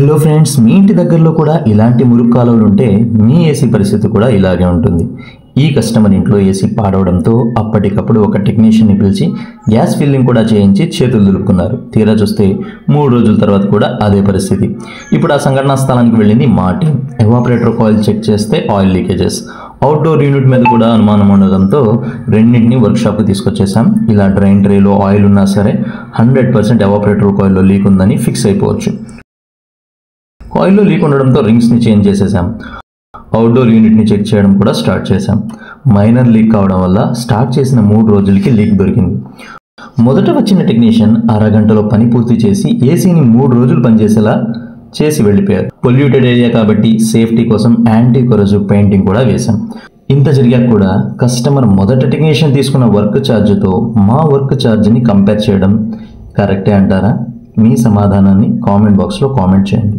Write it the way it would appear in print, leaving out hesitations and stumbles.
Hello friends, మీ ఇంటి దగ్గరలో కూడా ఇలాంటి మురుగు కాలువలు ఉంటే మీ ఏసీ పరిస్థితి కూడా ఇలాగే ఉంటుంది. ఈ కస్టమర్ ఇంట్లో ఏసీ పాడవడంతో అప్పటికప్పుడు ఒక టెక్నీషియన్ని పిలిచి గ్యాస్ ఫిల్లింగ్ కూడా చేయించి చేతులు దులుపుకున్నారు. తీరా చూస్తే 3 రోజుల తర్వాత కూడా అదే పరిస్థితి. ఇప్పుడు ఆ సంఘటనా స్థలానికి వెళ్ళింది మా టీం. ఎవాపరేటర్ కాయిల్ చెక్ చేస్తే ఆయిల్ లీకేజెస్, అవుట్డోర్ యూనిట్ మీద కూడా అనుమానం ఉండడంతో రెండింటిని వర్క్షాప్కి తీసుకొచ్చేసాం. ఇలా డ్రైన్ ట్రేలో ఆయిల్ ఉన్నా సరే 100% ఎవాపరేటర్ కాయిల్లో లీక్ ఉందని ఫిక్స్ అయిపోవచ్చు. కాయిల్లో లీక్ ఉండడంతో రింగ్స్ని చేంజ్ చేసేసాం. అవుట్డోర్ యూనిట్ని చెక్ చేయడం కూడా స్టార్ట్ చేశాం. మైనర్ లీక్ కావడం వల్ల స్టార్ట్ చేసిన 3 రోజులకి లీక్ దొరికింది. మొదట వచ్చిన టెక్నీషియన్ అరగంటలో పని పూర్తి చేసి ఏసీని 3 రోజులు పనిచేసేలా చేసి వెళ్ళిపోయారు. పొల్యూటెడ్ ఏరియా కాబట్టి సేఫ్టీ కోసం యాంటీ కొరజివ్ పెయింటింగ్ కూడా వేశాం. ఇంత జరిగాక కూడా కస్టమర్ మొదట టెక్నీషియన్ తీసుకున్న వర్క్ ఛార్జ్తో మా వర్క్ ఛార్జ్ని కంపేర్ చేయడం కరెక్టే అంటారా? మీ సమాధానాన్ని కామెంట్ బాక్స్లో కామెంట్ చేయండి.